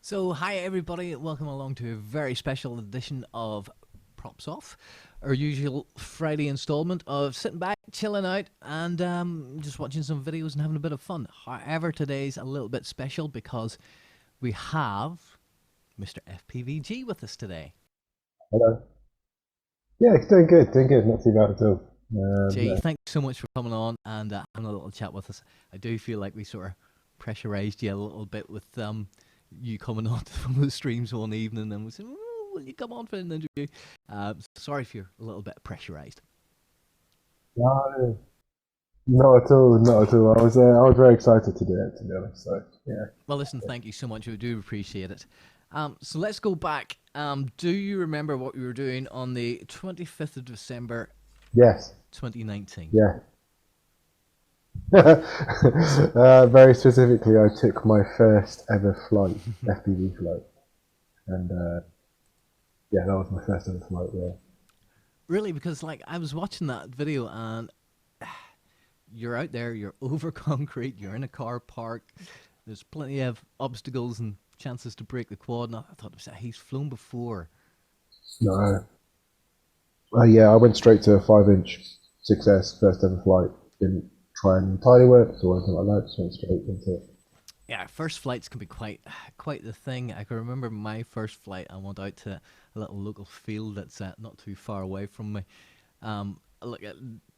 So, hi everybody, welcome along to a very special edition of Props Off, our usual Friday installment of sitting back, chilling out, and just watching some videos and having a bit of fun. However, today's a little bit special because we have Mr. FPV G with us today. Hello. Yeah, it's doing good, not too bad at all. G, Yeah. thanks so much for coming on and having a little chat with us. I do feel like we sort of pressurized you a little bit with you coming on from the streams one evening and we said, "Oh, will you come on for an interview?" Sorry if you're a little bit pressurized. No, not at all, not at all. I was very excited to do it, to be honest. So yeah. Well, listen, thank you so much. We do appreciate it. So let's go back. Do you remember what we were doing on the 25th of December Yes. 2019? Yeah. Very specifically, I took my first ever flight, FPV flight, and yeah, that was my first ever flight. Yeah. Really? Because, like, I was watching that video and you're out there, you're over concrete, you're in a car park, there's plenty of obstacles and chances to break the quad. And I thought, he's flown before. No. Yeah, I went straight to a 5-inch success, first ever flight. Didn't try any tidy work or anything like that. Just went straight into it. Yeah, first flights can be quite the thing. I can remember my first flight. I went out to a little local field that's not too far away from me. Look,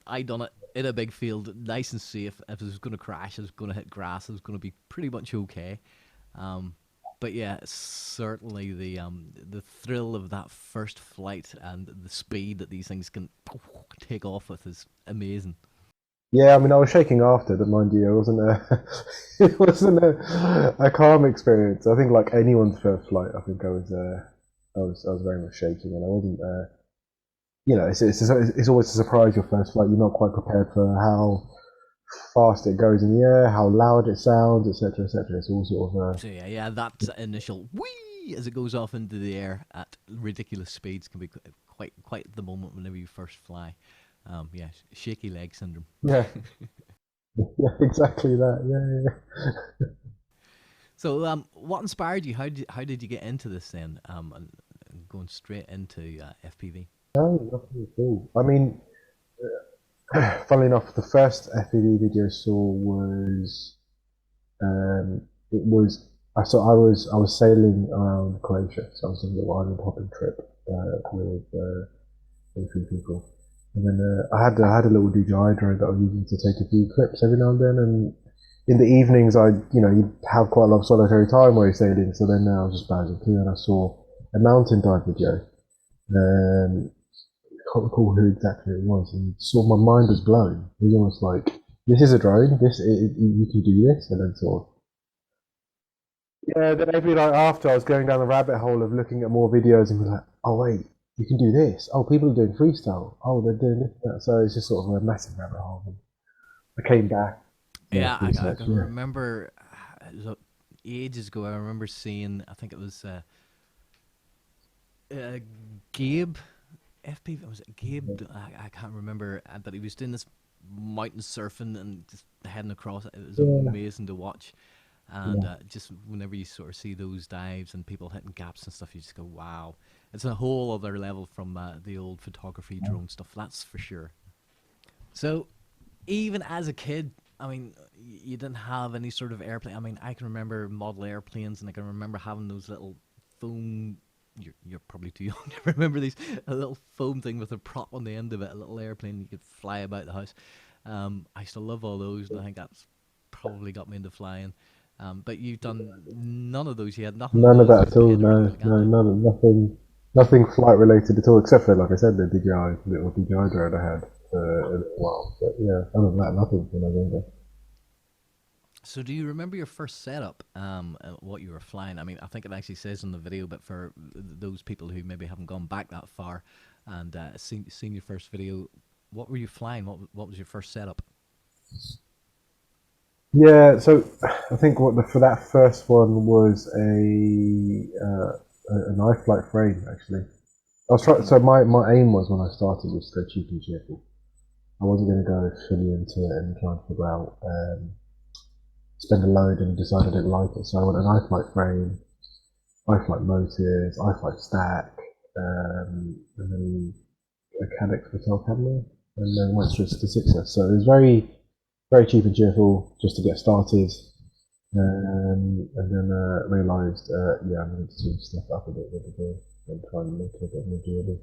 I done it in a big field, nice and safe. If it was going to crash, I was going to hit grass. I was going to be pretty much okay. Um, but yeah, certainly the thrill of that first flight and the speed that these things can take off with is amazing. Yeah, I mean, I was shaking after, but mind you, it wasn't a, it wasn't a calm experience. I think, like anyone's first flight, I think I was very much shaking, and I wasn't, it's always a surprise your first flight. You're not quite prepared for how fast it goes in the air, how loud it sounds, etc., etc. It's all sort of, So yeah, that initial whee as it goes off into the air at ridiculous speeds can be quite the moment whenever you first fly. Yeah, shaky leg syndrome. yeah, yeah, exactly that. Yeah, yeah. So, what inspired you? How did you get into this then? And going straight into FPV. No, nothing at all. I mean, funnily enough, the first FPV video I saw was it was I was sailing around Croatia, so I was on a little island hopping trip with a few people, and then I had a little DJI drone that I was using to take a few clips every now and then, and in the evenings you have quite a lot of solitary time while you're sailing, so then I was just browsing through and I saw a mountain dive video, and I can't recall who exactly it was, and sort of my mind was blown. It was almost like this is a drone, you can do this, and then sort of yeah, then every night after, I was going down the rabbit hole of looking at more videos and be like, oh wait, you can do this. Oh, people are doing freestyle. Oh, they're doing this. And that. So it's just sort of a massive rabbit hole. And I came back, Yeah, I research. can Yeah, remember it was ages ago. I remember seeing. I think it was Gabe FPV. Was it Gabe? I can't remember, but he was doing this mountain surfing and just heading across it. It was yeah, amazing to watch. And yeah. just whenever you sort of see those dives and people hitting gaps and stuff, you just go, "Wow!" It's a whole other level from the old photography drone stuff. That's for sure. So, even as a kid, I mean, you didn't have any sort of airplane. I mean, I can remember model airplanes, and I can remember having those little foam. You're probably too young to remember these. A little foam thing with a prop on the end of it, a little airplane you could fly about the house. I used to love all those, and I think that's probably got me into flying. But you've done none of those yet. Nothing with None of a that at all. pet or anything No, like that no, now. nothing flight related at all, except for like I said, the DJI little DJI drone I had for a little while. But yeah, other than that, nothing when I was younger. So, do you remember your first setup? What you were flying? I mean, I think it actually says in the video, but for those people who maybe haven't gone back that far and seen your first video, what were you flying? What was your first setup? Yeah, so I think for that first one was an iFlight frame actually. I was trying. Hmm. So my aim was when I started was to go cheap and cheerful. I wasn't going to go fully into it and try and figure out spend a load and decide I didn't like it. So I went an iFlight frame, iFlight Motors, iFlight Stack, and then a Cadex Hotel Camera, and then went straight to Success. So it was very cheap and cheerful just to get started. And then realised, yeah, I need to step up a bit with the game and try and make it a bit more doable.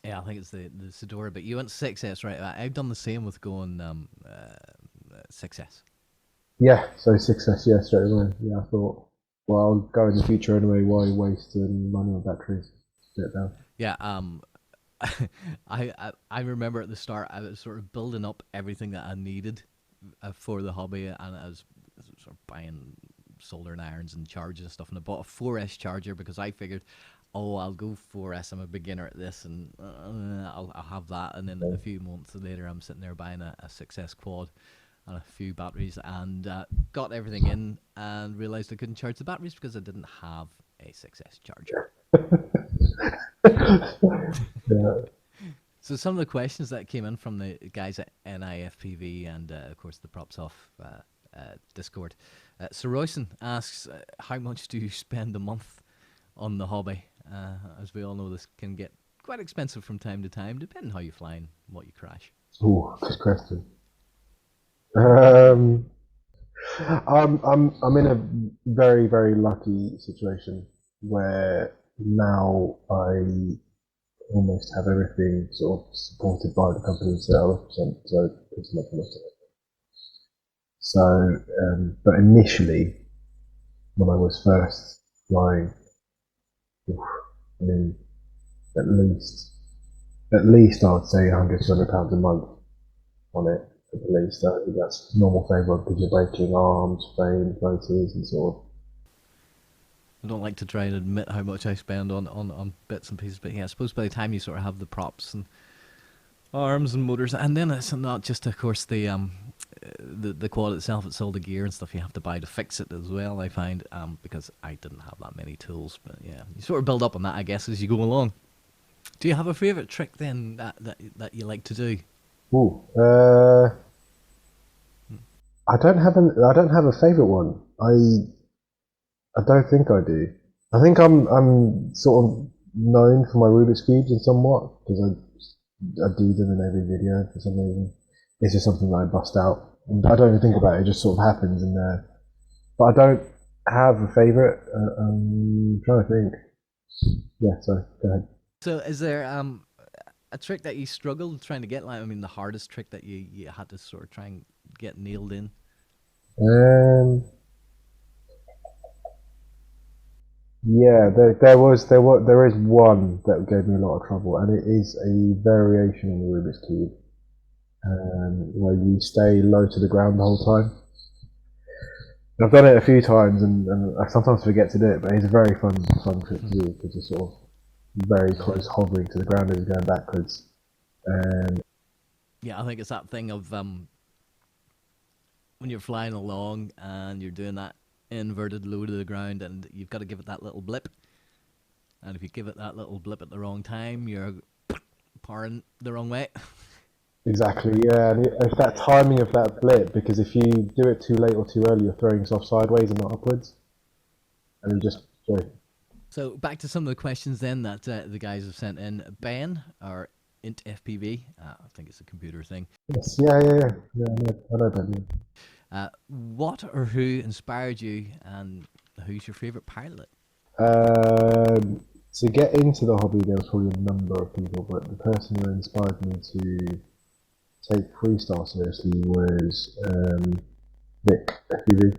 Yeah, I think it's the Sedora, but you went 6S, right? I've done the same with going 6S. Yeah, so Success, yeah, straight away. Yeah, I thought, well, I'll go in the future anyway. Why waste money on batteries? Get it down. Yeah, I remember at the start I was sort of building up everything that I needed for the hobby, and I was sort of buying soldering irons and chargers and stuff. And I bought a 4S charger because I figured, oh, I'll go 4S. I'm a beginner at this, and I'll have that. And then a few months later, I'm sitting there buying a 6S quad and a few batteries, and got everything in, and realized I couldn't charge the batteries because I didn't have a 6S charger. Yeah. So some of the questions that came in from the guys at NIFPV and of course the props off Discord. Sir Royson asks, how much do you spend a month on the hobby? As we all know, this can get quite expensive from time to time, depending how you fly and what you crash. Oh, good question. Um, I'm in a very lucky situation where now I almost have everything sort of supported by the company itself, so it's not much of it. So, but initially, when I was first flying, I mean, at least at least I would say 100, £200 a month on it. At least that's normal favour because you're breaking arms, frames, motors, and sort of. I don't like to try and admit how much I spend on bits and pieces, but yeah, I suppose by the time you sort of have the props and arms and motors, and then it's not just, of course, the quad itself, it's all the gear and stuff you have to buy to fix it as well, I find, because I didn't have that many tools. But yeah, you sort of build up on that, I guess, as you go along. Do you have a favourite trick then that you like to do? Ooh, I don't have a favourite one. I don't think I do. I think I'm sort of known for my Rubik's cubes in somewhat because I do them in every video for some reason. It's just something that I bust out. And I don't even think about it. It just sort of happens in there. But I don't have a favourite. I'm trying to think. Yeah, sorry. Go ahead. So is there a trick that you struggled trying to get? Like, I mean, the hardest trick that you had to sort of try and get nailed in? Um, yeah, there is one that gave me a lot of trouble, and it is a variation on the Rubik's cube, where you stay low to the ground the whole time. And I've done it a few times, and I sometimes forget to do it, but it's a very fun trick to do because you're sort of very close hovering to the ground as you're going backwards. And Yeah, I think it's that thing of when you're flying along and you're doing that inverted low to the ground, and you've got to give it that little blip. And if you give it that little blip at the wrong time, you're powering the wrong way. exactly, yeah, and it's that timing of that blip because if you do it too late or too early, you're throwing yourself sideways and not upwards, and you just sorry. So back to some of the questions then that the guys have sent in. Ben, or int FPV, I think it's a computer thing. Yes, yeah. I know that. Yeah. What or who inspired you, and who's your favourite pilot? To get into the hobby, there was probably a number of people, but the person who inspired me to take freestyle seriously was Vic FPV.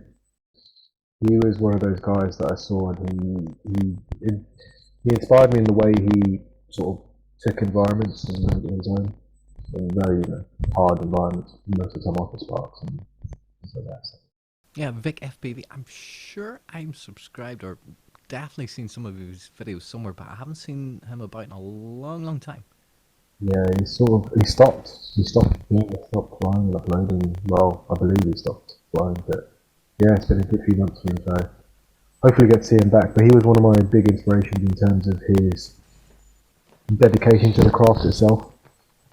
He was one of those guys that I saw, and he inspired me in the way he sort of took environments and made it his own. In very hard environments, most of the time office parks and things like that. Yeah, Vic FPV. I'm sure I'm subscribed or definitely seen some of his videos somewhere, but I haven't seen him about in a long time. Yeah, he stopped flying and uploading. Well, I believe he stopped flying, but yeah, it's been a good few months for him, so hopefully get to see him back. But he was one of my big inspirations in terms of his dedication to the craft itself.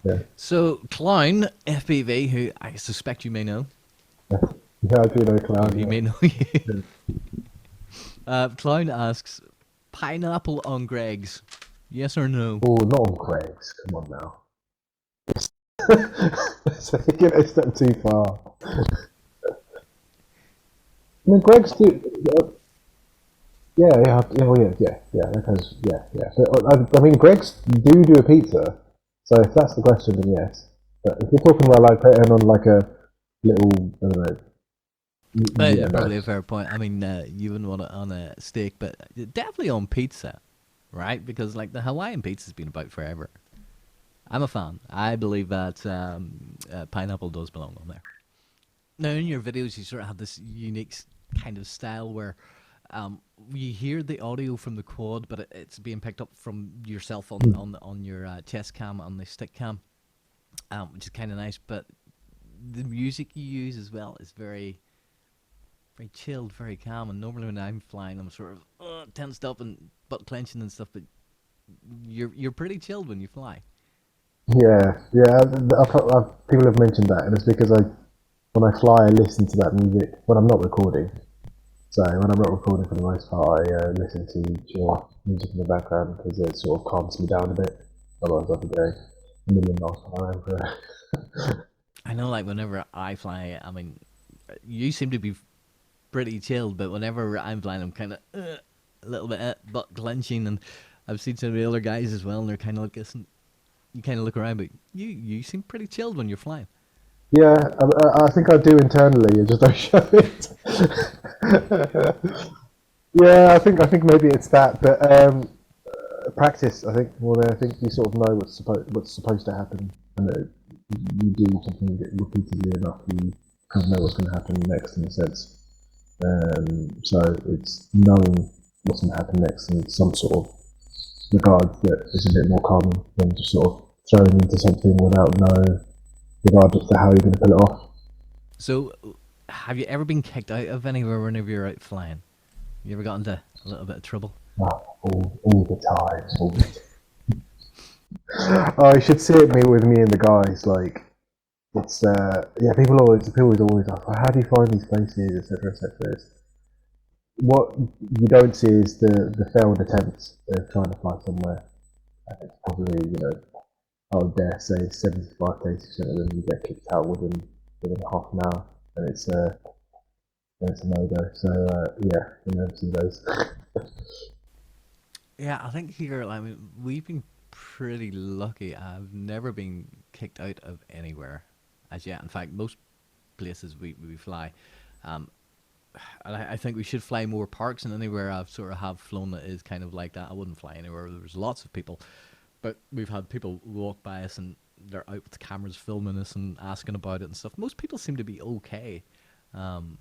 Yeah, So, Clown FPV, who I suspect you may know, yeah, I do know or Clown. he Yeah. may know you. Yeah. Clown asks, pineapple on Greg's. Yes or no? Oh, not on Craig's. Come on now. So you get a step too far. I mean, Greg's too. Yeah, yeah, yeah, well, yeah. That goes, yeah. So, I mean, Greg's do a pizza. So if that's the question, then yes. But if you're talking about like putting on like a little, I don't know, Yeah, yeah, no. probably a fair point. I mean, you wouldn't want it on a steak, but definitely on pizza, right? Because like the Hawaiian pizza's been about forever. I'm a fan. I believe that pineapple does belong on there. Now, in your videos, you sort of have this unique kind of style where you hear the audio from the quad, but it's being picked up from yourself on your chest cam, on the stick cam, which is kind of nice. But the music you use as well is very chilled, very calm. And normally when I'm flying, I'm sort of tensed up and butt clenching and stuff. But you're pretty chilled when you fly. Yeah. People have mentioned that, and it's because when I fly, I listen to that music when I'm not recording. So when I'm not recording, for the most part, I listen to chill music in the background because it sort of calms me down a bit. Otherwise, I'd be going a million miles per hour. I know, like whenever I fly, I mean, you seem to be pretty chilled, but whenever I'm flying, I'm kind of a little bit butt clenching, and I've seen some of the other guys as well, and they're kind of like, listen, you kind of look around, but you seem pretty chilled when you're flying. Yeah, I think I do internally. I just don't show it. Yeah, I think maybe it's that, but practice. I think more than I think you sort of know what's supposed to happen, and you do something repeatedly enough, you kind of know what's going to happen next in a sense. So it's knowing what's going to happen next in some sort of regard that is a bit more common than just sort of throwing into something without no regard as to how you're going to pull it off. So, have you ever been kicked out of anywhere whenever you're out flying? You ever got into a little bit of trouble? All the time. Oh, you should see it me with me and the guys. Like it's yeah, people always ask, "Well, how do you find these places, etc., etc." What you don't see is the failed attempts of trying to fly somewhere. And it's probably I would dare say 75 to 80% of them you get kicked out within half an hour, and it's a no go. So yeah, you never see those. Yeah, I think here, I mean, we've been pretty lucky. I've never been kicked out of anywhere as yet. In fact, most places we fly, um, and I think we should fly more parks, and anywhere I've sort of have flown that is kind of like that. I wouldn't fly anywhere where there's lots of people, but we've had people walk by us and they're out with the cameras filming us and asking about it and stuff. Most people seem to be okay, um,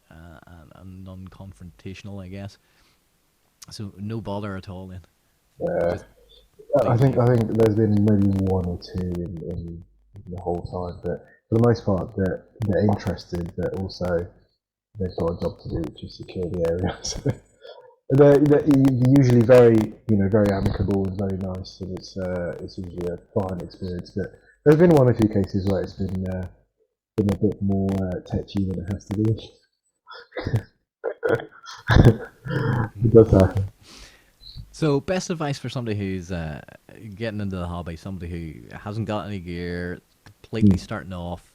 and non-confrontational, I guess. So no bother at all. Then Uh, just I please think leave. I think there's been maybe one or two in the whole time, but for the most part, they're interested, but also they've got a job to do, which is secure the area. So they're usually very amicable and very nice, and it's usually a fine experience. But there's been one or two cases where it's been a bit more touchy than it has to be. It does happen. So, best advice for somebody who's getting into the hobby, somebody who hasn't got any gear, completely starting off.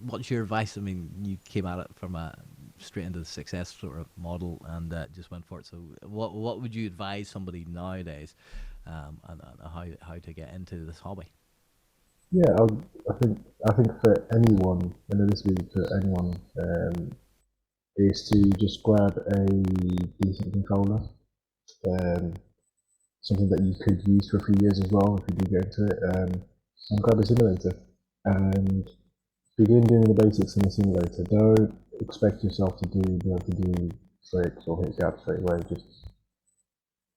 What's your advice? I mean, you came at it from a straight into the success sort of model and just went for it. So, what would you advise somebody nowadays, and how to get into this hobby? Yeah, I think for anyone, and this will be for anyone, is to just grab a decent controller, um, something that you could use for a few years as well if you do get into it, and grab a simulator and begin doing the basics in the simulator. Don't expect yourself to be able to do tricks or hit gaps straight away. Just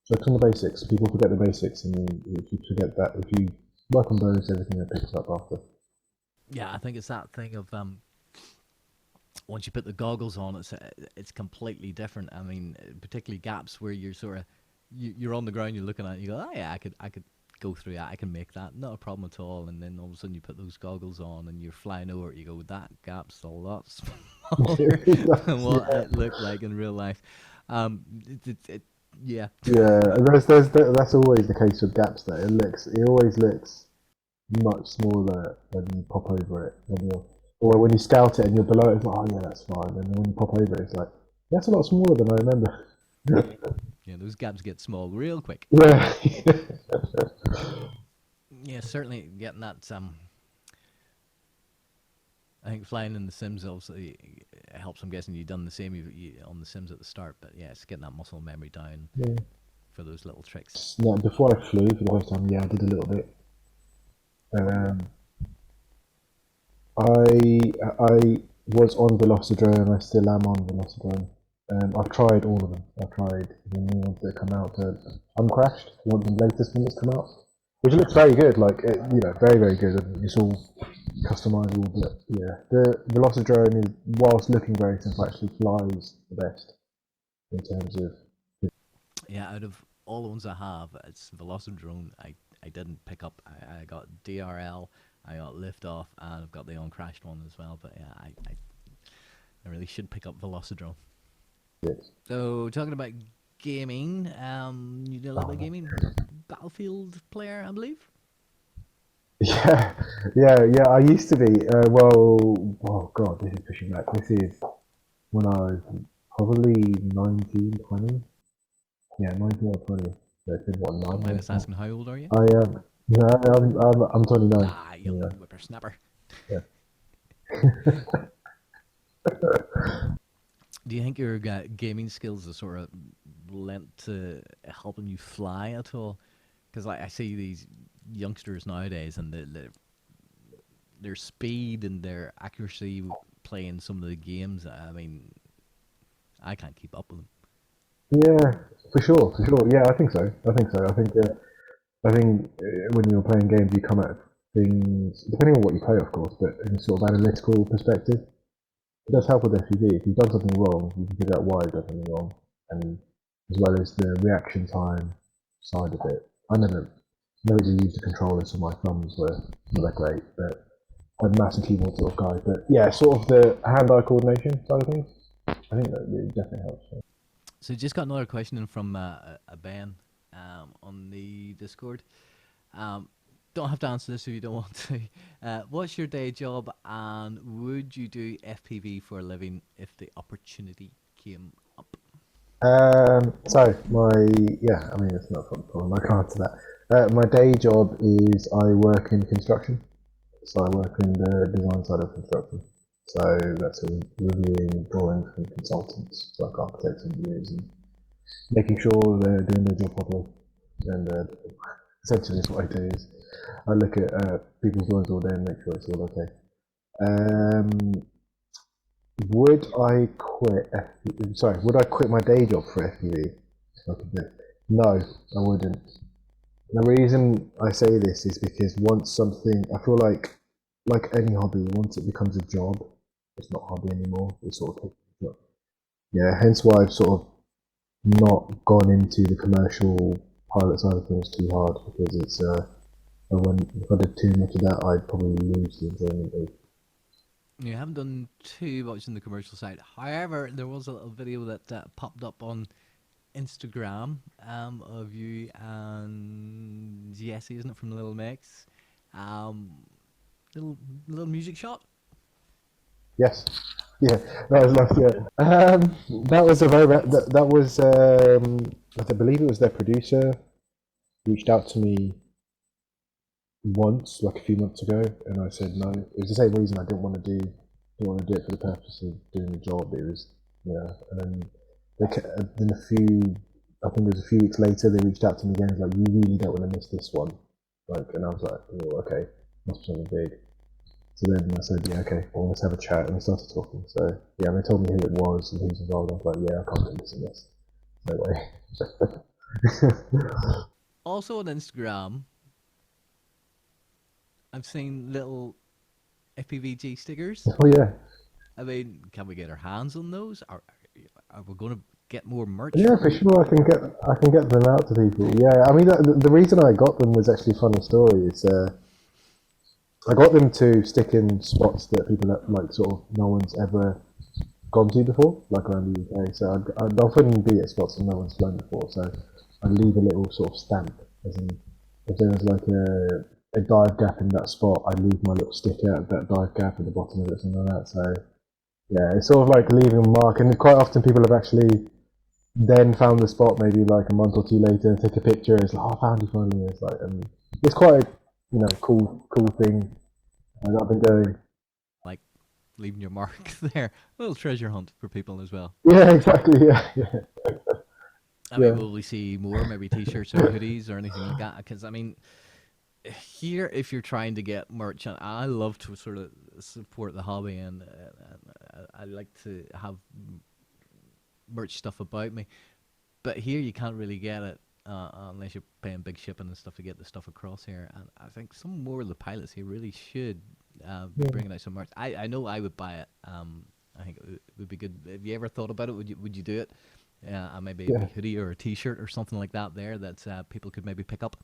focus on the basics. People forget the basics, and if you forget that, if you work on those, everything that picks up after. Yeah, I think it's that thing of once you put the goggles on, it's completely different. I mean, particularly gaps where you're sort of you're on the ground, you're looking at it, you go, oh yeah, I could go through that, I can make that, not a problem at all. And then all of a sudden you put those goggles on and you're flying over it, you go, that gap's a lot smaller smaller than That's- what yeah, it looked like in real life. Yeah. yeah. And that's always the case with gaps. Though it always looks much smaller when you pop over it. Or when you scout it and you're below it, it's like, oh yeah, that's fine. And then when you pop over it, it's like, that's a lot smaller than I remember. Yeah, those gaps get small real quick. Yeah. Yeah, certainly getting that. I think flying in the Sims obviously helps. I'm guessing you've done the same on the Sims at the start, but yeah, it's getting that muscle memory down Yeah. for those little tricks. No, before I flew for the first time, yeah, I did a little bit. Um, I was on Velocidrome. I still am on Velocidrome. I've tried all of them. I've tried the new ones that come out. Uncrashed, one of the latest one that's come out, which looks very good. Like very very good. And it's all customizable. But yeah, the Velocidrome is, whilst looking very simple, actually flies the best in terms of. Yeah, out of all the ones I have, it's Velocidrone. I didn't pick up. I got DRL, I got Liftoff, and I've got the uncrashed one as well. But yeah, I really should pick up Velocidrome. It. So talking about gaming, you do a little bit of Oh, gaming. Battlefield player, I believe. yeah, yeah. I used to be. Oh god, this is pushing back. This is when I was probably 19, 20. Yeah, 19 or 20. So it's been what, Don't 9 mind years us now. asking how old are you? I am. No, I'm 29. Ah, young Yeah, whippersnapper. yeah. Do you think your gaming skills are sort of lent to helping you fly at all? Because like I see these youngsters nowadays, and their speed and their accuracy playing some of the games. I mean, I can't keep up with them. Yeah, for sure, for sure. Yeah, I think so. I think so. I think when you're playing games, you come at things depending on what you play, of course, but in a sort of analytical perspective. It does help with FPV. If you've done something wrong, you can figure out why you've done something wrong, and as well as the reaction time side of it. I never really used the controller, so my thumbs were not that great, but I'm a massive keyboard sort of guy. But yeah, sort of the hand-eye coordination side of things. I think that really definitely helps. Yeah. So just got another question in from a Ben on the Discord. Um, don't have to answer this if you don't want to. What's your day job, and would you do FPV for a living if the opportunity came up? So I mean, it's not a problem. I can't answer that. My day job is I work in construction. So I work in the design side of construction. So that's reviewing drawings from consultants, so like architects and engineers, and making sure they're doing their job properly. And essentially, what I do is I look at people's drawings all day and make sure it's all okay. Um, would I quit? Sorry, would I quit my day job for FPV? No, I wouldn't. The reason I say this is because once something, I feel like any hobby, once it becomes a job, it's not a hobby anymore. It's sort of yeah. Hence why I've sort of not gone into the commercial pilot side of things too hard because it's when if I did too much of that, I'd probably lose the enjoyment of. You haven't done too much in the commercial side. However, there was a little video that popped up on Instagram of you and Jesse, isn't it, from Little Mix? Um, little music shot. Yes, yeah, that was last year. That was a very that was I believe it was their producer reached out to me once, like a few months ago, and I said no. It was the same reason I didn't want to do it for the purpose of doing the job. It was and then I think it was a few weeks later, they reached out to me again. It was like, you really don't want to miss this one, like, and I was like, oh, okay, must be something big. So then I said, yeah, okay, well, let's have a chat, and we started talking. So yeah, and they told me who it was and who's involved. I was like, yeah, I can't do this. No way. Also on Instagram, I've seen little FPV G stickers. Oh yeah. I mean, can we get our hands on those? Are we going to get more merch Yeah, from for you? sure. I can get them out to people. Yeah, I mean the reason I got them was actually a funny story. It's I got them to stick in spots that people that, like sort of no one's ever gone to before, like around the UK. So I'd often be at spots that no one's flown before. So I'd leave a little sort of stamp, as in if there was like a dive gap in that spot, I'd leave my little sticker at that dive gap at the bottom of it, something like that. So yeah, it's sort of like leaving a mark. And quite often people have actually then found the spot maybe like a month or two later, take a picture. It's like, oh, I found you finally. It's like, and it's quite a cool thing that I've been doing. Like leaving your mark there. A little treasure hunt for people as well. Yeah, exactly. Yeah, yeah, I mean, yeah, will we see more maybe t-shirts or hoodies or anything like that? Because I mean, here if you're trying to get merch, and I love to sort of support the hobby, and I like to have merch stuff about me. But here you can't really get it unless you're paying big shipping and stuff to get the stuff across here. And I think some more of the pilots here really should be yeah. bringing out some merch. I know I would buy it. I think it would be good. Have you ever thought about it? Would you do it? Maybe a Yeah. wee hoodie or a T-shirt or something like that there that people could maybe pick up.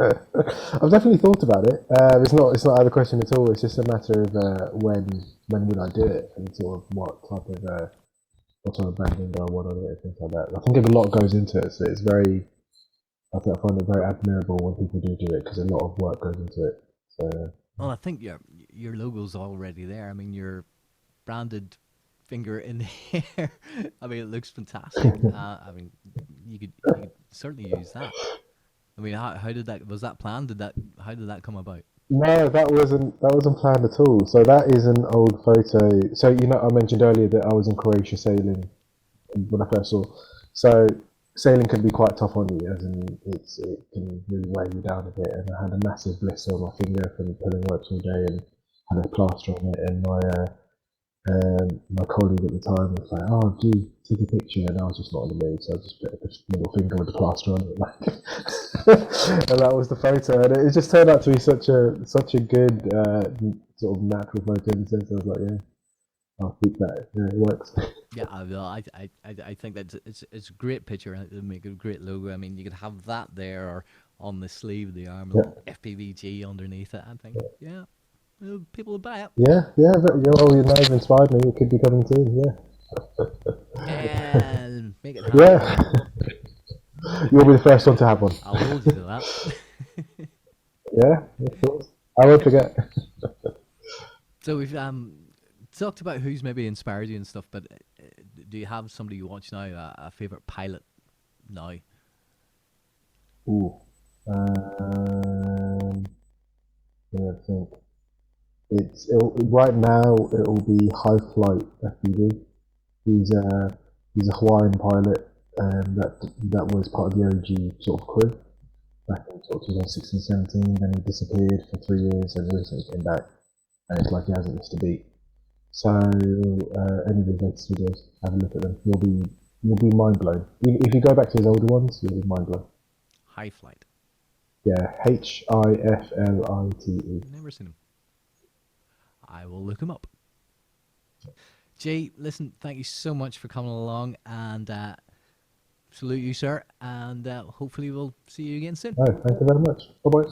I've definitely thought about it. It's not out of the question at all. It's just a matter of when would I do it and sort of what type of branding do I want on it and things like that. I think a lot goes into it, so it's very. I think I find it very admirable when people do it because a lot of work goes into it. So Well, I think your logo's already there. I mean, your branded finger in the air. I mean, it looks fantastic. I mean, you could certainly use that. I mean, how did that was that planned? How did that come about? no, that wasn't planned at all. So that is an old photo. So I mentioned earlier that I was in Croatia sailing when I first saw. So sailing can be quite tough on you, as in it can really weigh you down a bit. And I had a massive blister on my finger from pulling ropes all day, and had a plaster on it. And my colleague at the time was like, "Oh, gee, take a picture," and I was just not in the mood, so I just put this middle finger with the plaster on it, like, and that was the photo. And it just turned out to be such a good sort of natural photo in the sense. I was like, yeah, I'll keep that. Yeah, it works. Yeah, I think that it's a great picture. And it'll make a great logo. I mean, you could have that there or on the sleeve of the arm, a Yeah, little FPV G underneath it. I think, yeah, people will buy it. yeah. But, now you've inspired me. It could be coming soon. And make it Yeah, happen. yeah. You'll be the first one to have one. I'll hold you to that. Yeah, of course. I won't forget. So we've talked about who's maybe inspired you and stuff, but do you have somebody you watch now, a favorite pilot now? Ooh. Um, yeah, I think right now. It'll be High Flight FPV. He's a he's a Hawaiian pilot, that was part of the OG sort of crew back in sort of 2016, 17. Then he disappeared for 3 years and recently came back, and it's like he hasn't missed a beat. So any of his latest videos, have a look at them. You'll be mind blown. If you go back to his older ones, you'll be mind blown. High flight. Yeah, Hiflite. Never seen him. I will look him up. Jay, listen, thank you so much for coming along, and salute you, sir. And hopefully we'll see you again soon. Oh, thank you very much. Bye bye.